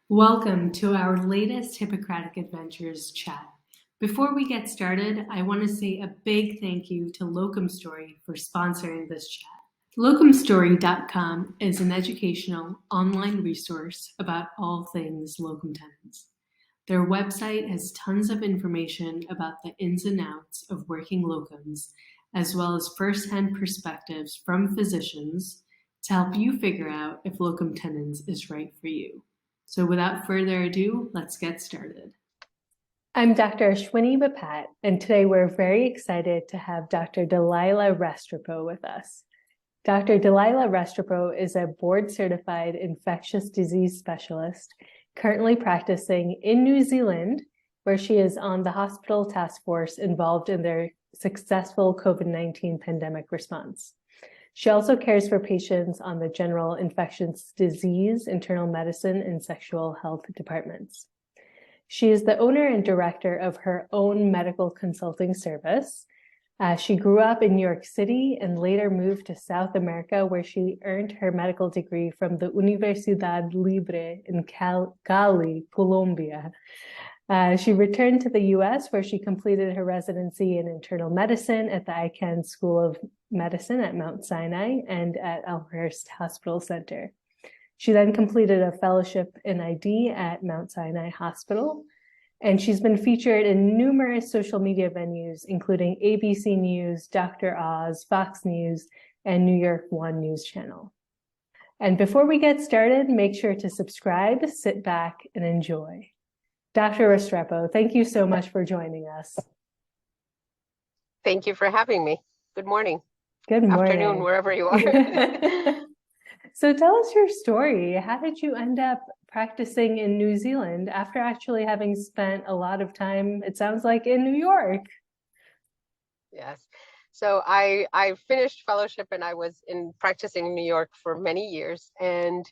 Welcome to our latest Hippocratic Adventures chat. Before we get started, I want to say a big thank you to Locum Story for sponsoring this chat. Locumstory.com is an educational online resource about all things locum tenens. Their website has tons of information about the ins and outs of working locums, as well as first-hand perspectives from physicians to help you figure out if locum tenens is right for you. So without further ado, let's get started. I'm Dr. Ashwini Bapat, and today we're very excited to have Dr. Dalilah Restrepo with us. Dr. Dalilah Restrepo is a board-certified infectious disease specialist currently practicing in New Zealand, where she is on the hospital task force involved in their successful COVID-19 pandemic response. She also cares for patients on the general infectious disease, internal medicine, and sexual health departments. She is the owner and director of her own medical consulting service. She grew up in New York City and later moved to South America, where she earned her medical degree from the Universidad Libre in Cali, Colombia. She returned to the US, where she completed her residency in internal medicine at the Icahn School of Medicine at Mount Sinai and at Elmhurst Hospital Center. She then completed a fellowship in ID at Mount Sinai Hospital, and she's been featured in numerous social media venues, including ABC News, Dr. Oz, Fox News, and New York One News Channel. And before we get started, make sure to subscribe, sit back, and enjoy. Dr. Restrepo, thank you so much for joining us. Thank you for having me. Good morning. Good morning. Afternoon, wherever you are. So tell us your story. How did you end up practicing in New Zealand after actually having spent a lot of time, it sounds like, in New York? Yes. So I finished fellowship and I was practicing in New York for many years. And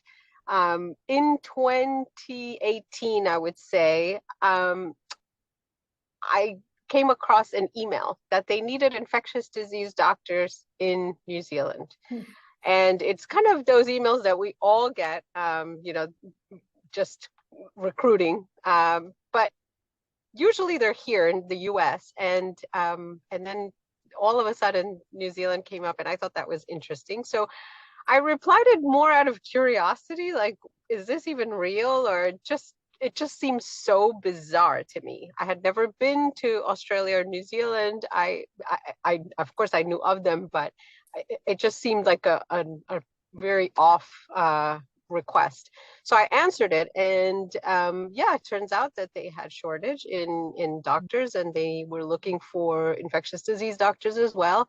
in 2018, I would say, I came across an email that they needed infectious disease doctors in New Zealand. And it's kind of those emails that we all get, just recruiting. But usually they're here in the US. And then all of a sudden, New Zealand came up, and I thought that was interesting. So I replied it more out of curiosity, like, is this even real? Or it just seems so bizarre to me. I had never been to Australia or New Zealand. I of course I knew of them, but it just seemed like a very off request. So I answered it, and it turns out that they had shortage in doctors, and they were looking for infectious disease doctors as well.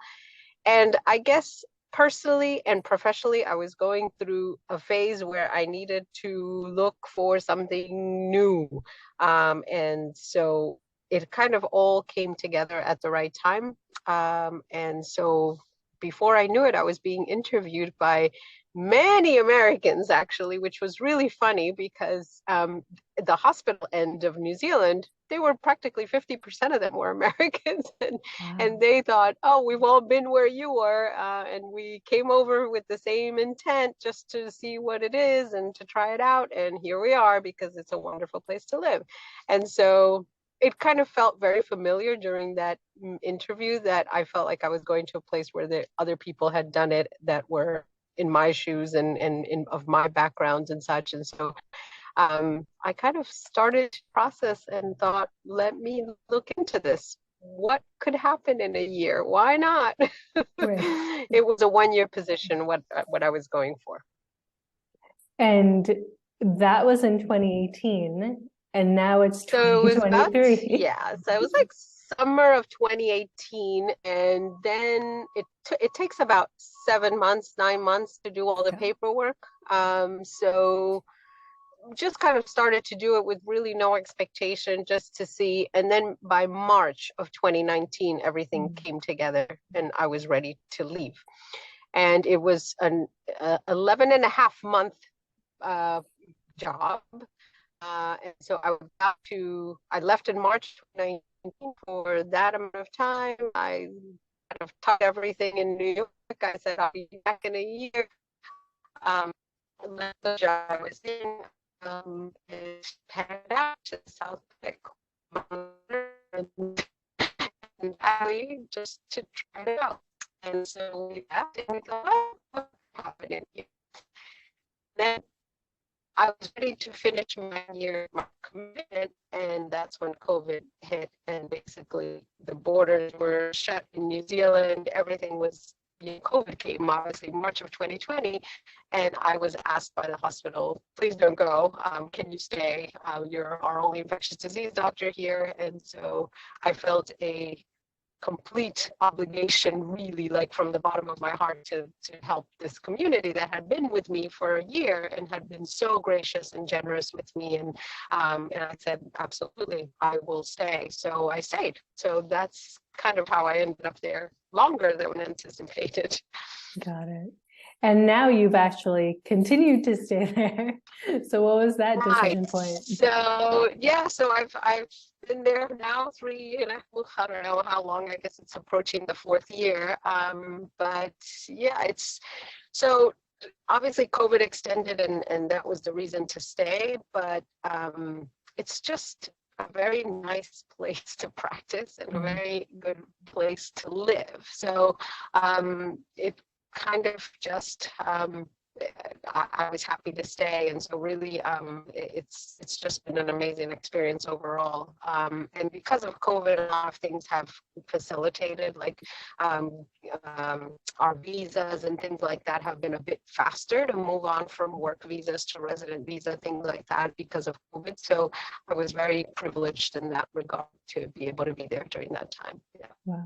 And I guess personally and professionally, I was going through a phase where I needed to look for something new. And so it kind of all came together at the right time. And so before I knew it, I was being interviewed by many Americans, actually, which was really funny because the hospital end of New Zealand, they were practically 50% of them were Americans. And they thought, oh, we've all been where you were. And we came over with the same intent just to see what it is and to try it out. And here we are because it's a wonderful place to live. And so it kind of felt very familiar during that interview, that I felt like I was going to a place where the other people had done it that were in my shoes and of my background and such. And so I kind of started the process and thought, let me look into this. What could happen in a year? Why not? Right. It was a one-year position, what I was going for. And that was in 2018, and now it's 2023. So it was like summer of 2018, and then it takes about 9 months to do all the paperwork. So just kind of started to do it with really no expectation, just to see. And then by March of 2019, everything came together and I was ready to leave. And it was an 11 and a half month job. And so I left in March 2019 for that amount of time. I kind of tucked everything in New York. I said, I'll be back in a year. Left the job I was in, and headed out to South and Valley just to try it out. And so we left and we thought, oh, what's happening here? Then I was ready to finish my year, my commitment, and that's when COVID hit, and basically the borders were shut in New Zealand. Everything was, COVID came, obviously, March of 2020, and I was asked by the hospital, please don't go, can you stay? You're our only infectious disease doctor here. And so I felt a complete obligation, really, like from the bottom of my heart, to help this community that had been with me for a year and had been so gracious and generous with me. And I said, absolutely, I will stay. So I stayed. So that's kind of how I ended up there, longer than anticipated. Got it. And now you've actually continued to stay there. So what was that decision point? So yeah, so I've been there now 3 and I don't know how long. I guess it's approaching the 4th year. But yeah, it's so obviously COVID extended, and that was the reason to stay. But it's just a very nice place to practice and a very good place to live. So it kind of just I was happy to stay, and so really it's just been an amazing experience overall. And because of COVID, a lot of things have facilitated, like our visas and things like that have been a bit faster to move on from work visas to resident visa, things like that, because of COVID. So I was very privileged in that regard to be able to be there during that time. Yeah. Wow.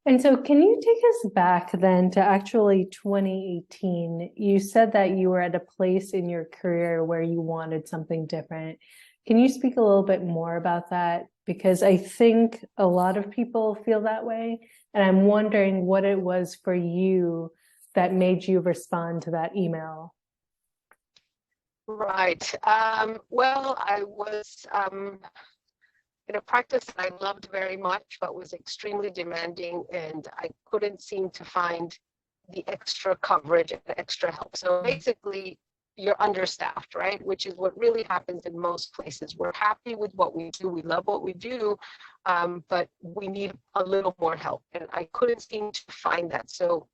And so can you take us back then to actually 2018? You said that you were at a place in your career where you wanted something different. Can you speak a little bit more about that? Because I think a lot of people feel that way. And I'm wondering what it was for you that made you respond to that email. Right. Well, I was in a practice that I loved very much, but was extremely demanding, and I couldn't seem to find the extra coverage and extra help. So basically, you're understaffed, right? Which is what really happens in most places. We're happy with what we do, we love what we do, but we need a little more help, and I couldn't seem to find that. So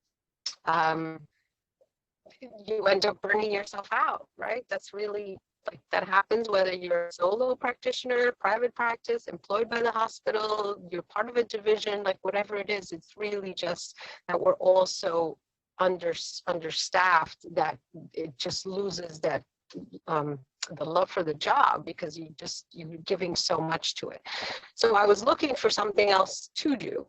you end up burning yourself out, right? That's really, like, that happens whether you're a solo practitioner, private practice, employed by the hospital, you're part of a division, like whatever it is. It's really just that we're all so understaffed that it just loses that the love for the job, because you're giving so much to it. So I was looking for something else to do,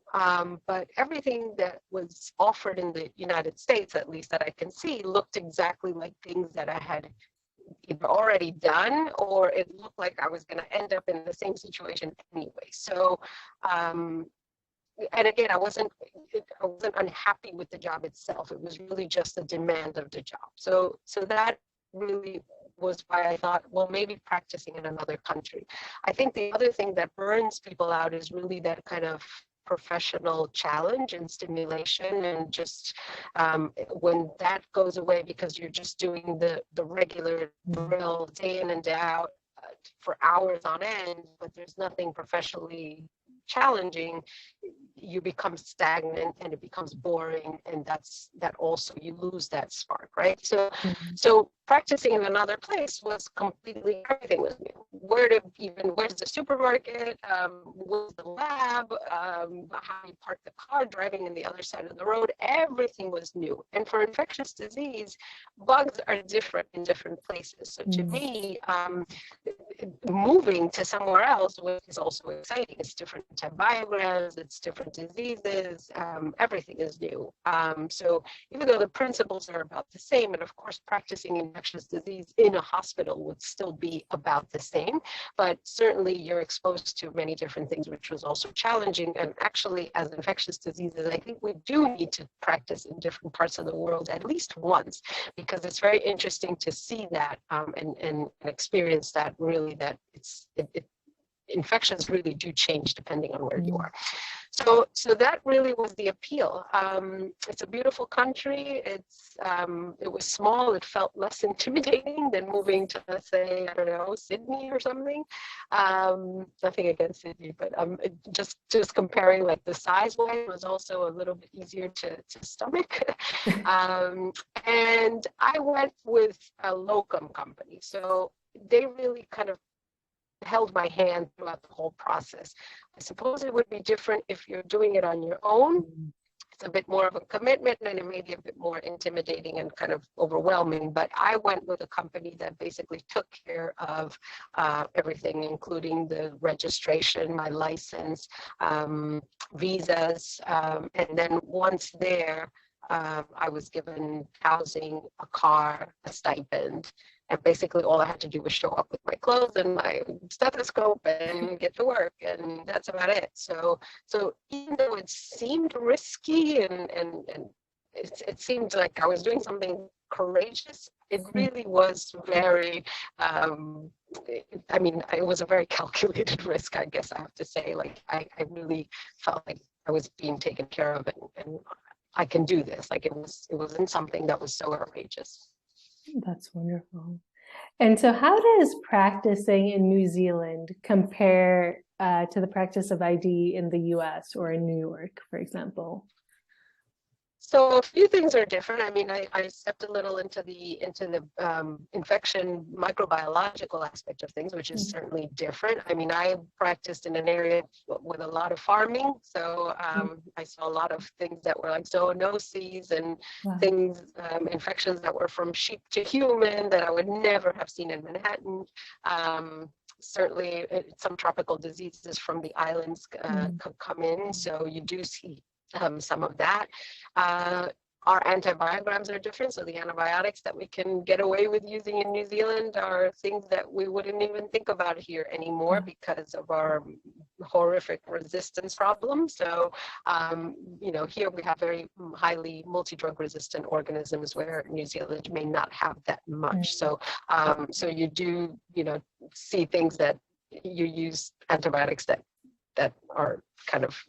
but everything that was offered in the United States, at least that I can see, looked exactly like things that I had either already done, or it looked like I was going to end up in the same situation anyway. So and again, I wasn't unhappy with the job itself. It was really just the demand of the job. So that really was why I thought, well, maybe practicing in another country. I think the other thing that burns people out is really that kind of professional challenge and stimulation, and just when that goes away because you're just doing the regular drill day in and day out for hours on end, but there's nothing professionally challenging, you become stagnant and it becomes boring, and that also, you lose that spark, right? So practicing in another place was completely, everything was new. Where's the supermarket, where's the lab, how you park the car, driving in the other side of the road, everything was new. And for infectious disease, bugs are different in different places. So to me, moving to somewhere else is also exciting. It's different type biograms, it's different diseases, everything is new. So even though the principles are about the same, and of course practicing infectious disease in a hospital would still be about the same, but certainly you're exposed to many different things, which was also challenging. And actually, as infectious diseases, I think we do need to practice in different parts of the world at least once, because it's very interesting to see that and experience that, really, that infections really do change depending on where you are. So that really was the appeal. It's a beautiful country. It was small. It felt less intimidating than moving to, let's say, I don't know, Sydney or something. Nothing against Sydney, but just comparing, like, the size-wise was also a little bit easier to stomach. And I went with a locum company, so they really kind of held my hand throughout the whole process. I suppose it would be different if you're doing it on your own. It's a bit more of a commitment, and it may be a bit more intimidating and kind of overwhelming, but I went with a company that basically took care of everything, including the registration, my license, visas, and then once there, I was given housing, a car, a stipend, and basically all I had to do was show up with my clothes and my stethoscope and get to work, and that's about it. So even though it seemed risky and it seemed like I was doing something courageous, it really was very, it was a very calculated risk, I guess I have to say. Like, I really felt like I was being taken care of, and I can do this. Like, it wasn't something that was so outrageous. That's wonderful. And so how does practicing in New Zealand compare to the practice of ID in the US or in New York, for example? So a few things are different. I mean, I stepped a little into the infection microbiological aspect of things, which is certainly different. I mean, I practiced in an area with a lot of farming, so I saw a lot of things that were like zoonoses and things, infections that were from sheep to human that I would never have seen in Manhattan. Certainly, some tropical diseases from the islands come in, so you do see some of that. Our antibiograms are different, so the antibiotics that we can get away with using in New Zealand are things that we wouldn't even think about here anymore because of our horrific resistance problem. So, here we have very highly multi-drug resistant organisms where New Zealand may not have that much. So, so you do, see things that you use antibiotics that are kind of,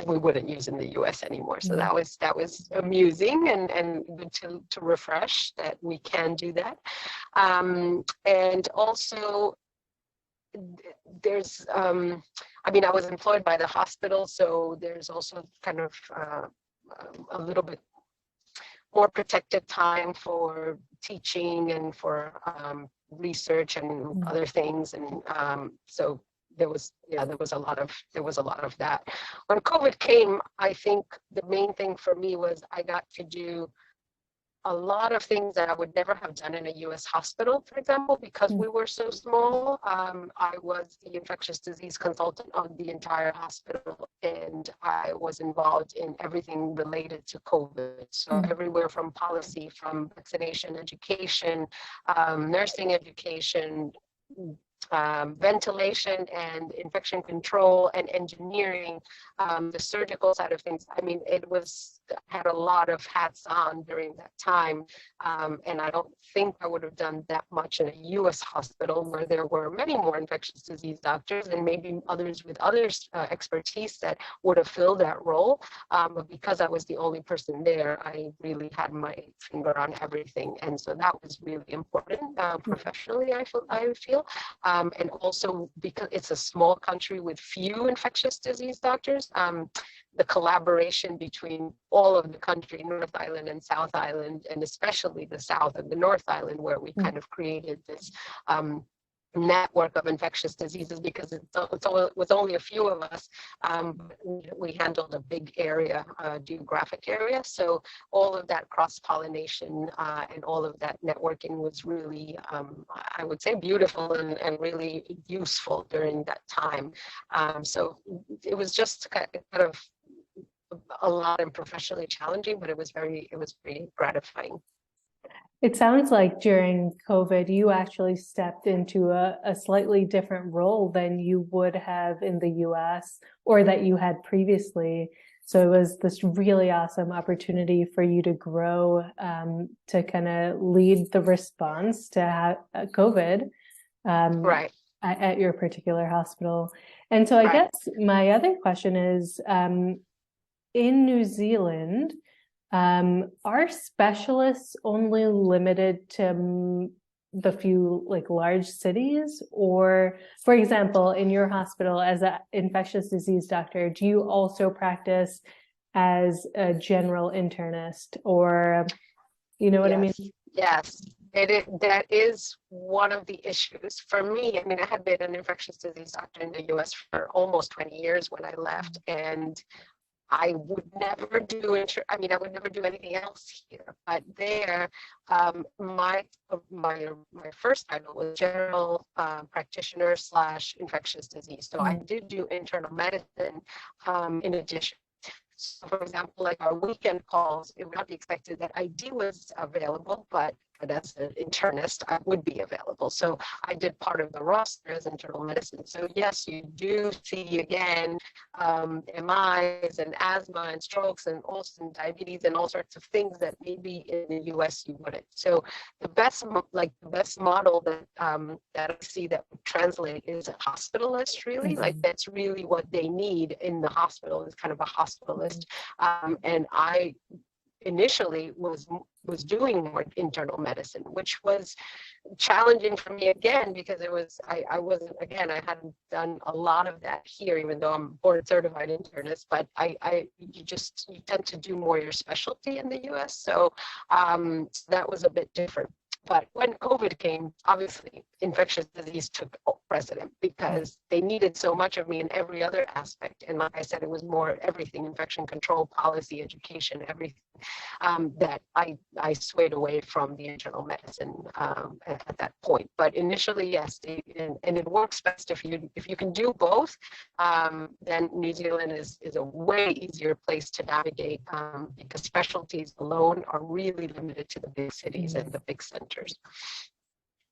we wouldn't use in the US anymore. So that was amusing and good to refresh that we can do that. And also there's, I was employed by the hospital, so there's also kind of a little bit more protected time for teaching and for research and other things. And so there was a lot of that. When COVID came, I think the main thing for me was I got to do a lot of things that I would never have done in a US hospital, for example, because we were so small. I was the infectious disease consultant on the entire hospital, and I was involved in everything related to COVID. So everywhere from policy, from vaccination education, nursing education, ventilation and infection control and engineering, the surgical side of things. I mean, had a lot of hats on during that time. And I don't think I would have done that much in a US hospital where there were many more infectious disease doctors and maybe others with expertise that would have filled that role. But because I was the only person there, I really had my finger on everything. And so that was really important professionally, I feel. And also because it's a small country with few infectious disease doctors, the collaboration between all of the country, North Island and South Island, and especially the South and the North Island, where we kind of created this network of infectious diseases, because it was only a few of us. We handled a big area, geographic area. So all of that cross-pollination and all of that networking was really, I would say, beautiful and really useful during that time. So it was just kind of a lot and professionally challenging, but it was very gratifying. It sounds like during COVID, you actually stepped into a slightly different role than you would have in the US or that you had previously. So it was this really awesome opportunity for you to grow, to kind of lead the response to COVID. Right. at your particular hospital. And so I guess my other question is, in New Zealand, are specialists only limited to the few like large cities? Or, for example, in your hospital as an infectious disease doctor, do you also practice as a general internist, or you know what I mean? Yes, that is one of the issues for me. I mean, I had been an infectious disease doctor in the US for almost 20 years when I left, and I would never do I would never do anything else here. But there, my first title was general practitioner / infectious disease. So I did do internal medicine in addition. So for example, like our weekend calls, it would not be expected that ID was available, but as an internist, I would be available. So I did part of the roster as internal medicine. So yes, you do see again MIs and asthma and strokes and also diabetes and all sorts of things that maybe in the US you wouldn't. So the best model that I see that would translate is a hospitalist, really. Like that's really what they need in the hospital, is kind of a hospitalist. And I initially was doing more internal medicine, which was challenging for me again, because I wasn't, again, I hadn't done a lot of that here, even though I'm board certified internist, but you tend to do more your specialty in the US. So that was a bit different. But when COVID came, obviously, infectious disease took precedent because they needed so much of me in every other aspect. And like I said, it was more everything: infection control, policy, education, everything, that I swayed away from the internal medicine at that point. But initially, yes, and it works best if you can do both. Then New Zealand is a way easier place to navigate, because specialties alone are really limited to the big cities and the big centers.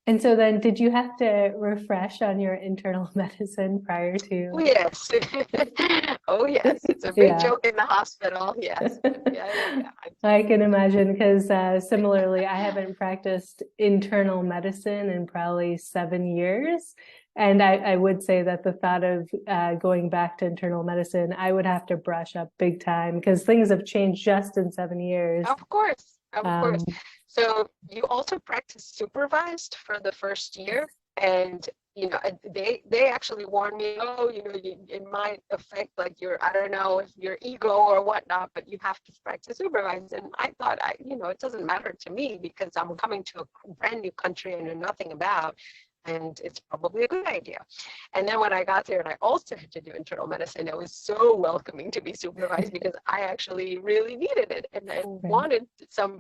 And so then did you have to refresh on your internal medicine prior to? Oh, yes. Oh, yes. It's a big joke in the hospital. Yes. Yeah. I can imagine, because similarly, I haven't practiced internal medicine in probably 7 years. And I would say that the thought of going back to internal medicine, I would have to brush up big time, because things have changed just in 7 years. Of course. So you also practice supervised for the first year, and they actually warned me, it might affect like your ego or whatnot, but you have to practice supervised. And I thought, it doesn't matter to me because I'm coming to a brand new country I know nothing about, and it's probably a good idea. And then when I got there and I also had to do internal medicine, it was so welcoming to be supervised because I actually really needed it and wanted some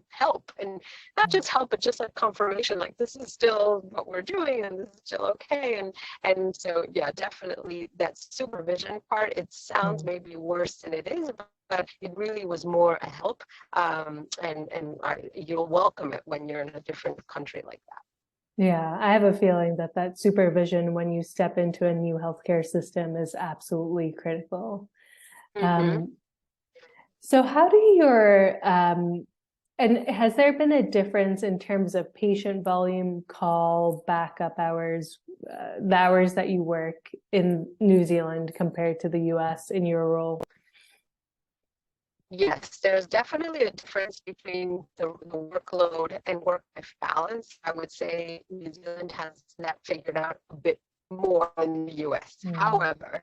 help, and not just help, but just like confirmation, like this is still what we're doing and this is still okay. And so, yeah, definitely that supervision part, it sounds maybe worse than it is, but it really was more a help. You'll welcome it when you're in a different country like that. Yeah, I have a feeling that supervision when you step into a new healthcare system is absolutely critical. So how do and has there been a difference in terms of patient volume, call, backup hours, the hours that you work in New Zealand compared to the US in your role? Yes, there's definitely a difference between the workload and work-life balance. I would say New Zealand has that figured out a bit more than the US. However,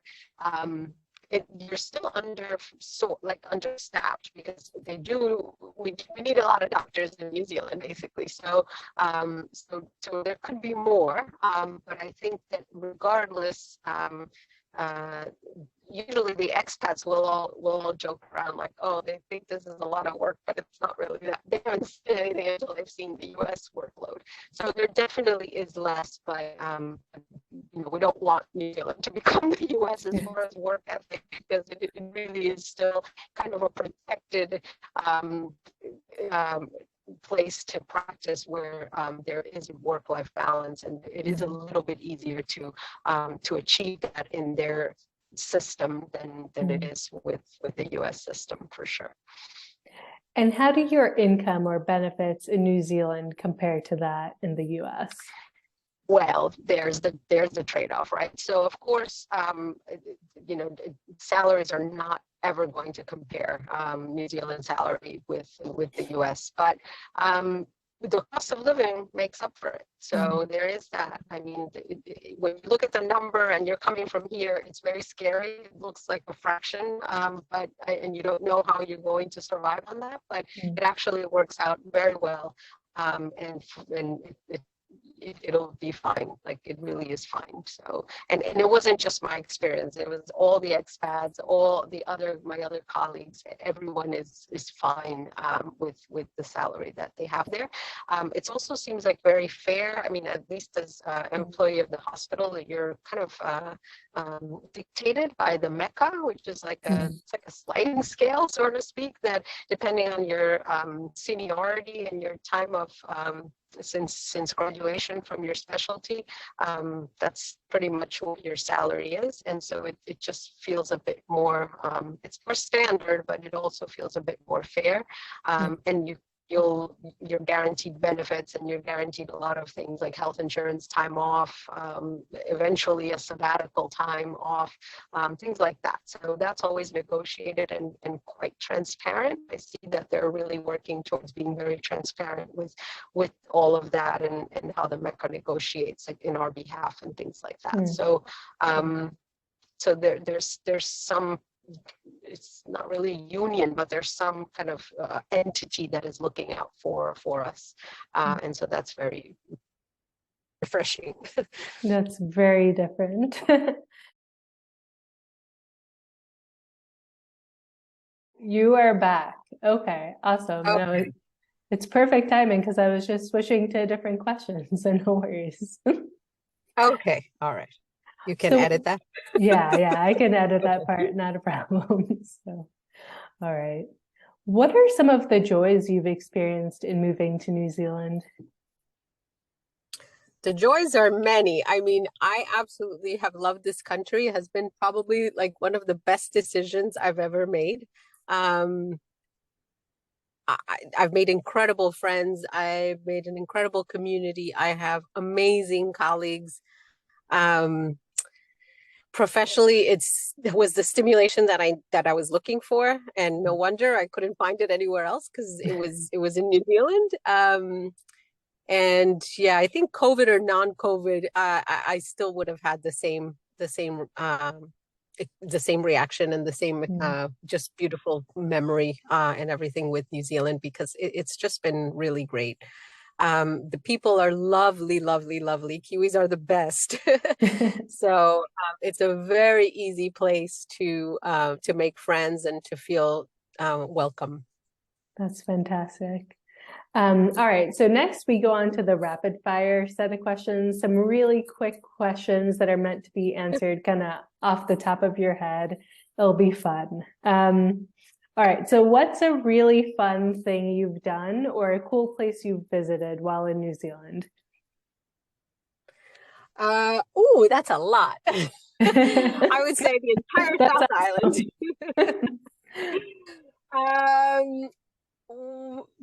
you're still understaffed because we need a lot of doctors in New Zealand, basically. So there could be more, but I think that regardless, usually the expats will all joke around like, oh, they think this is a lot of work, but it's not really that. They haven't seen anything until they've seen the US workload. So there definitely is less, but we don't want New Zealand to become the US as far as work ethic, because it really is still kind of a protected place to practice where there is a work-life balance, and it is a little bit easier to achieve that in their system than it is with the US system, for sure. And how do your income or benefits in New Zealand compare to that in the US? well, there's the trade-off, right? So of course, salaries are not ever going to compare New Zealand salary with the US, but the cost of living makes up for it. So there is that. I mean, when you look at the number and you're coming from here, it's very scary. It looks like a fraction, and you don't know how you're going to survive on that, but it actually works out very well. And it'll be fine. Like, it really is fine. So, and it wasn't just my experience. It was all the expats, all my other colleagues. Everyone is fine with the salary that they have there. It also seems like very fair. I mean, at least as employee of the hospital, you're kind of dictated by the Mecca, which is like it's like a sliding scale, so to speak, that depending on your seniority and your time of since graduation from your specialty, that's pretty much what your salary is. And so it just feels a bit more, it's more standard, but it also feels a bit more fair. And you're guaranteed benefits, and you're guaranteed a lot of things like health insurance, time off, eventually a sabbatical time off, things like that. So that's always negotiated and quite transparent. I see that they're really working towards being very transparent with all of that, and how the Mecca negotiates, like, in our behalf and things like that. So so there's some, it's not really a union, but there's some kind of entity that is looking out for us, and so that's very refreshing. That's very different. You are back. Okay, awesome. Okay. No, it's perfect timing, because I was just switching to different questions, so no worries. Okay, all right. You can edit that? Yeah, I can edit that part, not a problem. So, all right. What are some of the joys you've experienced in moving to New Zealand? The joys are many. I mean, I absolutely have loved this country. It has been probably like one of the best decisions I've ever made. I've made incredible friends. I've made an incredible community. I have amazing colleagues. Professionally, it was the stimulation that I was looking for, and no wonder I couldn't find it anywhere else, because it was in New Zealand. And yeah, I think COVID or non-COVID, I still would have had the same reaction and the same just beautiful memory and everything with New Zealand, because it's just been really great. The people are lovely, lovely, lovely. Kiwis are the best. So it's a very easy place to make friends and to feel welcome. That's fantastic. All right, so next we go on to the rapid fire set of questions, some really quick questions that are meant to be answered kind of off the top of your head. It'll be fun. All right, so what's a really fun thing you've done, or a cool place you've visited while in New Zealand? Oh, that's a lot. I would say the entire South Island.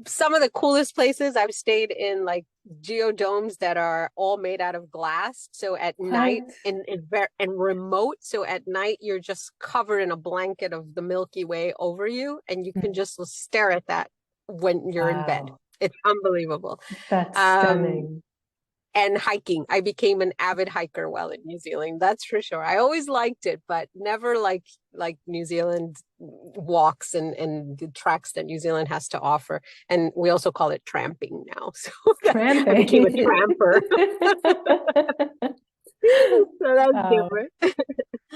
Some of the coolest places, I've stayed in like geodomes that are all made out of glass. So at night, and remote. So at night, you're just covered in a blanket of the Milky Way over you, and you can just stare at that when you're in bed. It's unbelievable. That's stunning. And hiking. I became an avid hiker while in New Zealand. That's for sure. I always liked it, but never like New Zealand walks and the tracks that New Zealand has to offer. And we also call it tramping now. So tramping. I became a tramper. So that's different.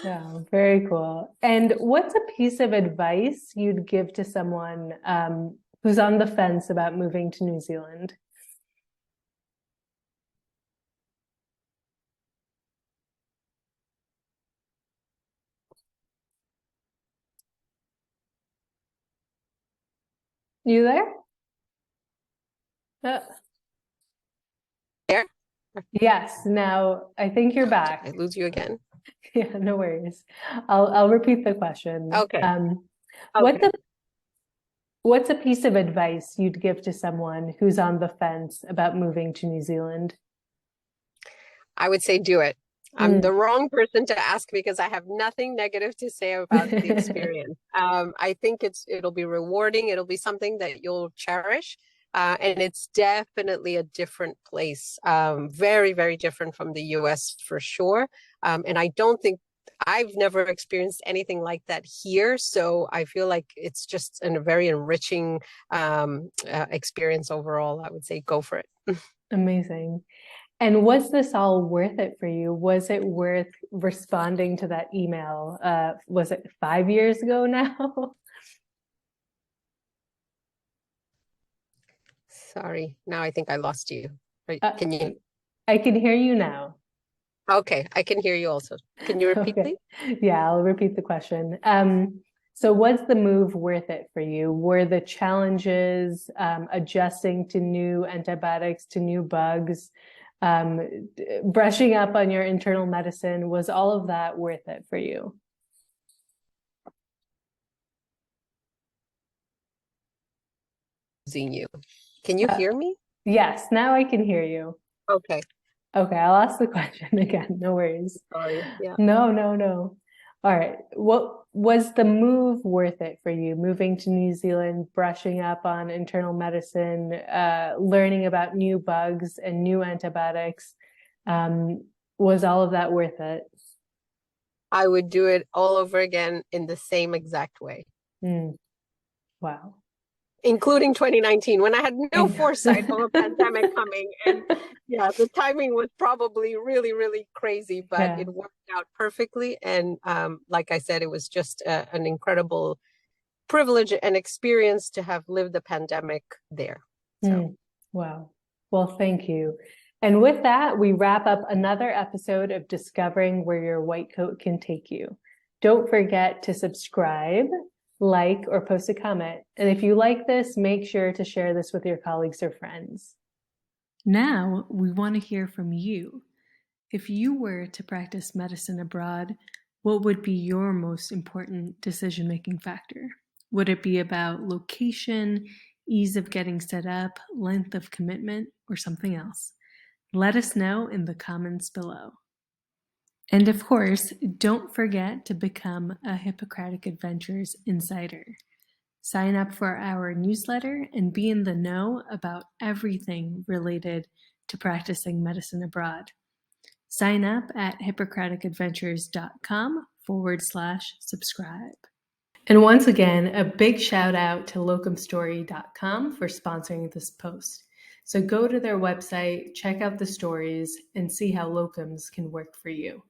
Yeah, very cool. And what's a piece of advice you'd give to someone who's on the fence about moving to New Zealand? You there? There? Yes, now I think you're back. I lose you again. Yeah, no worries. I'll repeat the question. Okay. What's a piece of advice you'd give to someone who's on the fence about moving to New Zealand? I would say do it. I'm the wrong person to ask because I have nothing negative to say about the experience. I think it'll be rewarding. It'll be something that you'll cherish. And it's definitely a different place. Very, very different from the US for sure. And I don't think I've never experienced anything like that here. So I feel like it's just a very enriching experience overall. I would say go for it. Amazing. And was this all worth it for you? Was it worth responding to that email? Was it 5 years ago now? Sorry, now I think I lost you. Can you? I can hear you now. Okay, I can hear you also. Can you repeat, Okay. please? Yeah, I'll repeat the question. So was the move worth it for you? Were the challenges adjusting to new antibiotics, to new bugs, brushing up on your internal medicine, was all of that worth it for you? Losing you. Can you hear me? Yes, now I can hear you. Okay. Okay, I'll ask the question again. No worries. Sorry. Yeah. No. All right. What was the move worth it for you? Moving to New Zealand, brushing up on internal medicine, learning about new bugs and new antibiotics. Was all of that worth it? I would do it all over again in the same exact way, Wow. including 2019 when I had I no know. foresight of a pandemic coming. And yeah, the timing was probably really, really crazy, but Yeah. it worked out perfectly. And like I said, it was just an incredible privilege and experience to have lived the pandemic there. So. Wow. Well, thank you. And with that, we wrap up another episode of Discovering Where Your White Coat Can Take You. Don't forget to subscribe, like, or post a comment. And if you like this, make sure to share this with your colleagues or friends. Now, we want to hear from you. If you were to practice medicine abroad, what would be your most important decision-making factor? Would it be about location, ease of getting set up, length of commitment, or something else? Let us know in the comments below. And of course, don't forget to become a Hippocratic Adventures Insider. Sign up for our newsletter and be in the know about everything related to practicing medicine abroad. Sign up at hippocraticadventures.com/subscribe. And once again, a big shout out to locumstory.com for sponsoring this post. So go to their website, check out the stories, and see how locums can work for you.